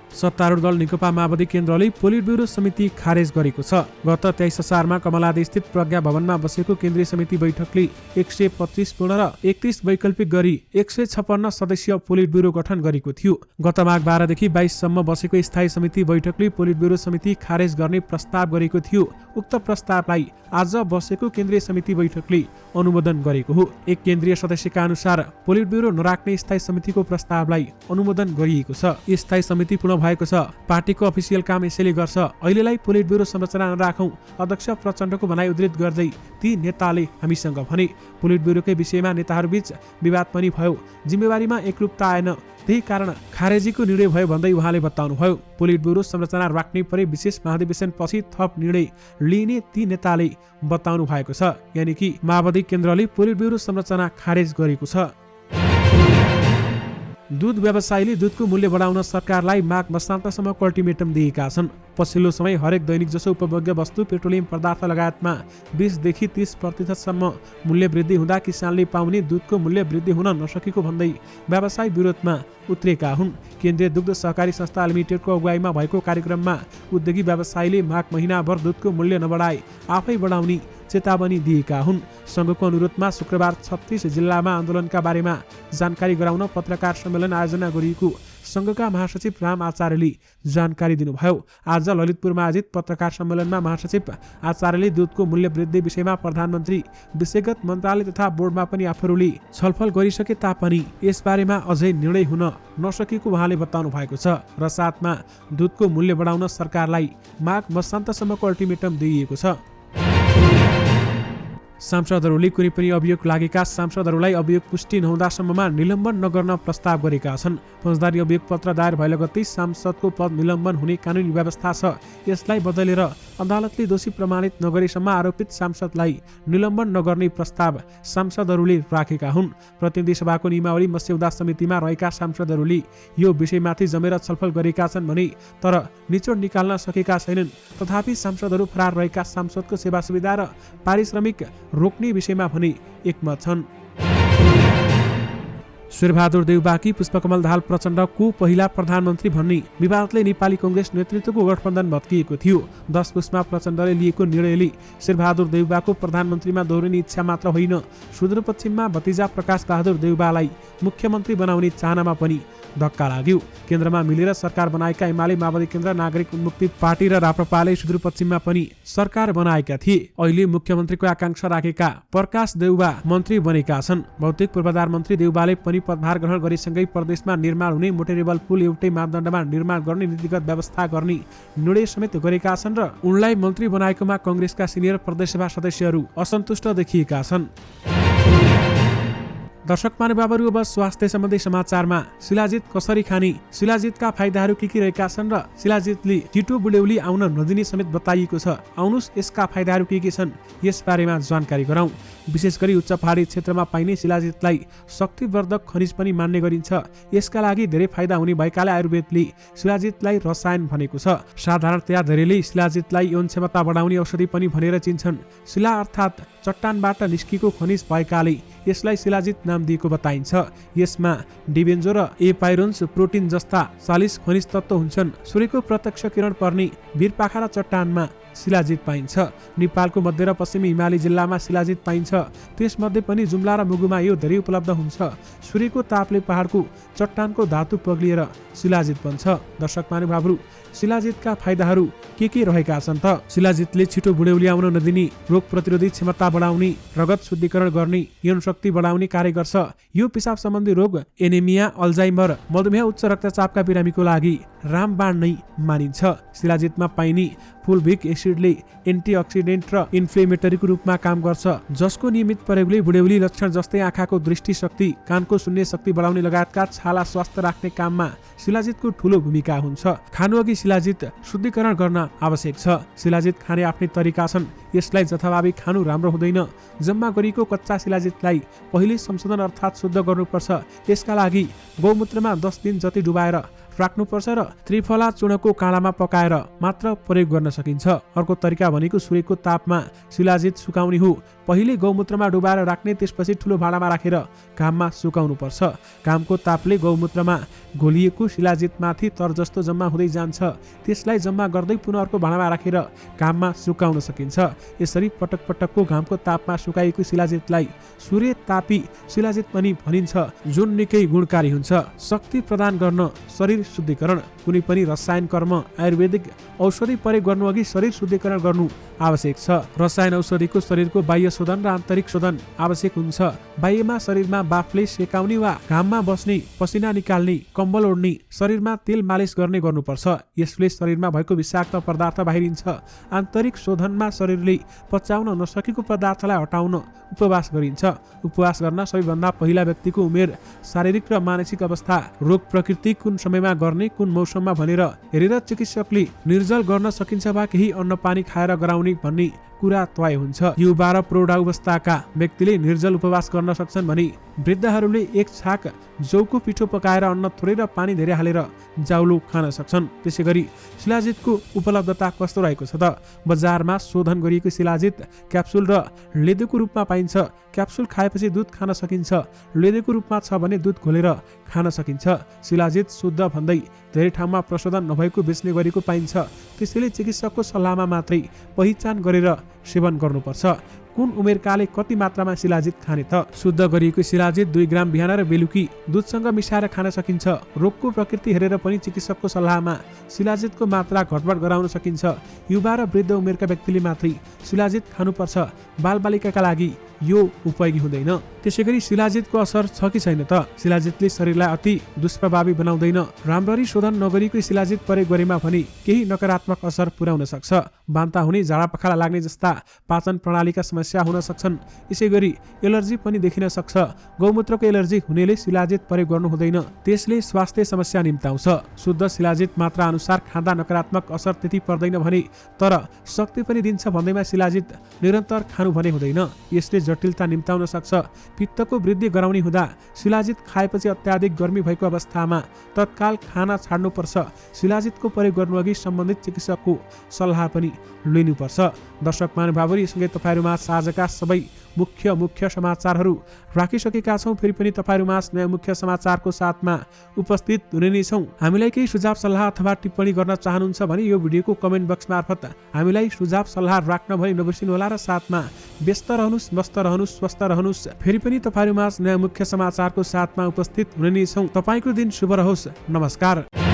सत्तारूढ दल नेकपा माओवादी केन्द्रले पोलिट ब्युरो समिति खारेज गरेको छ। गत 23 असारमा कमलादी स्थित प्रज्ञा भवनमा बसेको केन्द्रीय समिति बैठकले 125 पूर्ण र 31 वैकल्पिक गरी 156 सदस्यीय पोलिट ब्युरो गठन गरेको थियो। गत माघ 12 देखि 22 सम्म बसेको स्थायी समिति बैठकले पोलिट ब्युरो समिति खारेज गर्ने प्रस्ताव गरेको थियो। उक्त प्रस्तावलाई आज बसेको केन्द्रीय समिति बैठकले अनुमोदन गरेको हो। एक केन्द्रीय सदस्यका अनुसार पोलिट ब्युरो नराख्ने स्थायी समितिको प्रस्तावलाई अनुमोदन गरिएको छ। स्थायी समिति पूर्ण भएको छ। पार्टीको अफिसियल काम यसैले गर्छ। अहिलेलाई पोलिट ब्युरो संरचना नराखौं, अध्यक्ष प्रचण्डको भनाइ उद्धृत गर्दै ती नेताले हामीसँग भने। पोलिट ब्युरोकै विषयमा नेताहरूबीच विवाद पनि भयो, जिम्मेवारीमा एकरूपता आएन, त्यही कारण खारेजीको निर्णय भयो भन्दै उहाँले बताउनुभयो। पोलिट ब्युरो संरचना राख्ने परे विशेष महाधिवेशन पछि थप निर्णय लिने ती नेताले बताउनु भएको छ। यानि कि माओवादी केन्द्रले पोलिट ब्युरो संरचना खारेज गरेको छ। दूध व्यवसायीले दूधको मूल्य बढाउन सरकारलाई माघ मसान्तसम्मको अल्टिमेटम दिएका छन्। पछिल्लो समय हरेक दैनिक जसो उपभोग्य वस्तु, पेट्रोलियम पदार्थ लगायतमा 20 देखि 30% मूल्य वृद्धि हुँदा किसानले पाउने दूधको मूल्य वृद्धि हुन नसकेको भन्दै व्यवसाय विरोधमा उत्रेका हुन्। केन्द्रीय दुग्ध सहकारी संस्था लिमिटेडको अगुवाईमा भएको कार्यक्रममा उद्योगी व्यवसायीले माघ महिनाभर दूधको मूल्य नबढाए आफै बढाउने चेतावनी दिएका हुन्। संघको अनुरोधमा शुक्रबार 36 जिल्लामा आन्दोलनका बारेमा जानकारी गराउन पत्रकार सम्मेलन आयोजना गरिएको संघका महासचिव राम आचार्यले जानकारी दिनुभयो। आज ललितपुरमा आयोजित पत्रकार सम्मेलनमा महासचिव आचार्यले दूधको मूल्य वृद्धि विषयमा प्रधानमन्त्री, विषयगत मन्त्रालय तथा बोर्डमा पनि आफूहरूले छलफल गरिसके तापनि यसबारेमा अझै निर्णय हुन नसकेको उहाँले बताउनु भएको छ। र साथमा दूधको मूल्य बढाउन सरकारलाई माघ मसान्तसम्मको अल्टिमेटम दिइएको छ। सांसदहरूले कुनै पनि अभियोग लागेका सांसदहरूलाई अभियोग पुष्टि नहुँदासम्ममा निलम्बन नगर्न प्रस्ताव गरेका छन्। फौजदारी अभियोग पत्र दायर भए लगत्तै सांसदको पद निलम्बन हुने कानुनी व्यवस्था छ। यसलाई बदलेर अदालतले दोषी प्रमाणित नगरेसम्म आरोपित सांसदलाई निलम्बन नगर्ने प्रस्ताव सांसदहरूले राखेका हुन्। प्रतिनिधि सभाको नियमावली मस्यौदा समितिमा रहेका सांसदहरूले यो विषयमाथि जमेर छलफल गरेका छन् भने तर निचोड निकाल्न सकेका छैनन्। तथापि सांसदहरू फरार रहेका सांसदको सेवा सुविधा र पारिश्रमिक रोक्ने विषयमा भने एकमत छन्। शेरबहादुर देउबाकी, पुष्पकमल दाहाल प्रचण्डको पहिला प्रधानमन्त्री भन्ने विवादले नेपाली कांग्रेस नेतृत्वको गठबन्धन भत्किएको थियो। 10 पुसमा प्रचण्डले लिएको निर्णयले शेरबहादुर देउबाको प्रधानमन्त्रीमा दोहोरिने इच्छा मात्र होइन, सुदूरपश्चिममा भतिजा प्रकाश बहादुर देउबालाई मुख्यमन्त्री बनाउने चाहनामा पनि धक्का लाग्यो। केन्द्रमा मिलेर सरकार बनाएका एमाले, माओवादी केन्द्र, नागरिक उन्मुक्ति पार्टी र राप्रपाले सुदूरपश्चिममा पनि सरकार बनाएका थिए। अहिले मुख्यमन्त्रीको आकांक्षा राखेका प्रकाश देउबा मन्त्री बनेका छन्। भौतिक पूर्वाधार मन्त्री देउबाले पनि पदभार ग्रहण गरेसँगै प्रदेशमा निर्माण हुने मोटेरेबल पुल एउटै मापदण्डमा निर्माण गर्ने नीतिगत व्यवस्था गर्ने निर्णय समेत गरेका छन् र उनलाई मन्त्री बनाएकोमा कांग्रेसका सिनियर प्रदेशसभा सदस्यहरू असन्तुष्ट देखिएका छन्। दर्शक महानुभावहरू, अब स्वास्थ्य सम्बन्धी समाचारमा शिलाजित कसरी खाने, शिलाजितका फाइदाहरू के रहेका छन् र शिलाजितले छिटो बुढ्यौली आउन नदिने समेत बताइएको छ। आउनुस् यसका फाइदाहरू के छन् यस बारेमा जानकारी गराउँ। विशेष गरी उच्च पहाडी क्षेत्रमा पाइने शिलाजितलाई शक्तिवर्धक खनिज पनि मान्ने गरिन्छ। यसका लागि धेरै फाइदा हुने भएकाले आयुर्वेदले शिलाजितलाई रसायन भनेको छ। साधारणतया धेरैले शिलाजितलाई यौन क्षमता बढाउने औषधि पनि भनेर चिन्छन्। शिला अर्थात् चट्टानबाट निस्किएको खनिज भएकाले यसलाई शिलाजित नाम दिएको बताइन्छ। यसमा डिबेन्जो र एपाइरोन्स प्रोटिन जस्ता 40 खनिज तत्त्व हुन्छन्। सूर्यको प्रत्यक्ष किरण पर्ने भिरपाखा र चट्टानमा शिलाजित पाइन्छ। नेपालको मध्य र पश्चिमी हिमाली जिल्लामा शिलाजित पाइन्छ। त्यसमध्ये पनि जुम्ला र मुगुमा यो धेरै उपलब्ध हुन्छ। सूर्यको तापले पहाडको चट्टानको धातु पग्लिएर शिलाजित बन्छ। दर्शक महानुभावहरू, शिलाजितका फाइदाहरू के रहेका छन् त? शिलाजितले छिटो बुढ्यौली आउन नदिने, रोग प्रतिरोधी क्षमता बढाउने, रगत शुद्धिकरण गर्ने, यौन शक्ति बढाउने कार्य गर्छ। यो पिसाब सम्बन्धी रोग, एनेमिया, अल्जाइमर, मधुमेह, उच्च रक्तचापका बिरामीको लागि रामबाण नै मानिन्छ। शिलाजितमा पाइने फुलभिक एसिडले एन्टिअक्सिडेन्ट र इन्फ्लेमेटरीको रूपमा काम गर्छ, जसको नियमित प्रयोगले बुढेउली लक्षण जस्तै आँखाको दृष्टिशक्ति, कानको सुन्ने शक्ति बढाउने लगायतका छाला स्वस्थ राख्ने काममा शिलाजितको ठूलो भूमिका हुन्छ। खानुअघि शिलाजित शुद्धिकरण गर्न आवश्यक छ। शिलाजित खाने आफ्नै तरिका छन्। यसलाई जथाभावी खानु राम्रो हुँदैन। जम्मा गरिएको कच्चा शिलाजितलाई पहिले संशोधन अर्थात् शुद्ध गर्नुपर्छ। यसका लागि गौमूत्रमा 10 दिन जति डुबाएर राख्नुपर्छ र त्रिफला चूर्णको काँडामा पकाएर मात्र प्रयोग गर्न सकिन्छ। अर्को तरिका भनेको सूर्यको तापमा शिलाजित सुकाउने हो। पहिले गौमूत्रमा डुबाएर राख्ने, त्यसपछि ठुलो भाँडामा राखेर घाममा सुकाउनुपर्छ। घामको तापले गौमूत्रमा घोलिएको शिलाजितमाथि तर जस्तो जम्मा हुँदै जान्छ। त्यसलाई जम्मा गर्दै पुनः अर्को भाँडामा राखेर घाममा सुकाउन सकिन्छ। यसरी पटक पटकको घामको तापमा सुकाइएको शिलाजितलाई सूर्य तापी शिलाजित पनि भनिन्छ, जुन निकै गुणकारी हुन्छ। शक्ति प्रदान गर्न शरीर शुद्धिकरण। कुनै पनि रसायन कर्म आयुर्वेदिक औषधि प्रयोग गर्नुअघि शरीर शुद्धिकरण गर्नु आवश्यक छ। रसायन औषधिको शरीरको बाह्य शोधन र आन्तरिक शोधन आवश्यक हुन्छ। बाह्यमा शरीरमा बाफले सेकाउने वा घाममा बस्ने, पसिना निकाल्ने, कम्बल ओढ्ने, शरीरमा तेल मालिस गर्ने गर्नुपर्छ। यसले शरीरमा भएको विषाक्त पदार्थ बाहिरिन्छ। आन्तरिक शोधनमा शरीरले पचाउन नसकेको पदार्थलाई हटाउन उपवास गरिन्छ। उपवास गर्न सबैभन्दा पहिला व्यक्तिको उमेर, शारीरिक र मानसिक अवस्था, रोग प्रकृति, कुन समयमा गर्ने, कुन मौसममा भनेर हेरेर चिकित्सकले निर्जल गर्न सकिन्छ वा केही अन्न पानी खाएर गराउने भन्ने कुरा तय हुन्छ। युवा र प्रौढावस्थाका व्यक्तिले निर्जल उपवास गर्न सक्छन् भने वृद्धहरूले एक छाक जौको पिठो पकाएर अन्न थोरै र पानी धेरै हालेर जाउलो खान सक्छन्। त्यसै गरी शिलाजितको उपलब्धता कस्तो रहेको छ त? बजारमा शोधन गरिएको शिलाजित क्याप्सुल र लेदोको रूपमा पाइन्छ। क्याप्सुल खाएपछि दुध खान सकिन्छ। लेदोको रूपमा छ भने दुध घोलेर खान सकिन्छ। शिलाजित शुद्ध भन्दै धेरै ठाउँमा प्रशोधन नभएको बेच्ने गरेको पाइन्छ। त्यसैले चिकित्सकको सल्लाहमा मात्रै पहिचान गरेर सेवन गर्नुपर्छ। कुन उमेरकाले कति मात्रामा शिलाजित खाने त? शुद्ध गरिएको शिलाजित 2 ग्राम बिहान र बेलुकी दुधसँग मिसाएर खान सकिन्छ। रोगको प्रकृति हेरेर पनि चिकित्सकको सल्लाहमा शिलाजितको मात्रा घटबड गराउन सकिन्छ। युवा र वृद्ध उमेरका व्यक्तिले मात्रै शिलाजित खानुपर्छ। बालबालिकाका लागि यो उपयोगी हुँदैन। त्यसैगरी शिलाजितको असर छ कि छैन त? शिलाजितले शरीरलाई अति दुष्प्रभावी बनाउँदैन। राम्ररी शोधन नगरिएको शिलाजित प्रयोग गरेमा भने केही नकारात्मक असर पुर्याउन सक्छ। बान्ता हुने, झाडा पखाला लाग्ने जस्ता पाचन प्रणालीका समस्या हुन सक्छन्। यसैगरी एलर्जी पनि देखिन सक्छ। गौमूत्रको एलर्जी हुनेले शिलाजित प्रयोग गर्नु हुँदैन। त्यसले स्वास्थ्य समस्या निम्ताउँछ। शुद्ध शिलाजित मात्रा अनुसार खाँदा नकारात्मक असर त्यति पर्दैन भने तर शक्ति पनि दिन्छ भन्दैमा शिलाजित निरन्तर खानु भने हुँदैन। यसले जटिलता निम्ताउन सक्छ। पित्तको वृद्धि गराउने हुँदा शिलाजित खाएपछि अत्याधिक गर्मी भएको अवस्थामा तत्काल खाना छाड्नुपर्छ। शिलाजितको प्रयोग गर्नुअघि सम्बन्धित चिकित्सकको सल्लाह पनि लिनुपर्छ। दर्शक महानुभावहरू, यससँगै तपाईँहरूमा आजका सबै मुख्य समाचारहरू राखिसकेका छौँ। फेरि पनि तपाईँहरूमा नयाँ मुख्य समाचारको साथमा उपस्थित हुने नै छौँ। हामीलाई केही सुझाव सल्लाह अथवा टिप्पणी गर्न चाहनुहुन्छ भने यो भिडियोको कमेन्ट बक्स मार्फत हामीलाई सुझाव सल्लाह राख्न भनी नबिर्सिनुहोला र साथमा व्यस्त रहनुहोस्, मस्त रहनुहोस्, स्वस्थ रहनुहोस्। फेरि पनि तपाईँहरूमा नयाँ मुख्य समाचारको साथमा उपस्थित हुने नै छौँ। तपाईँको दिन शुभ रहोस्। नमस्कार।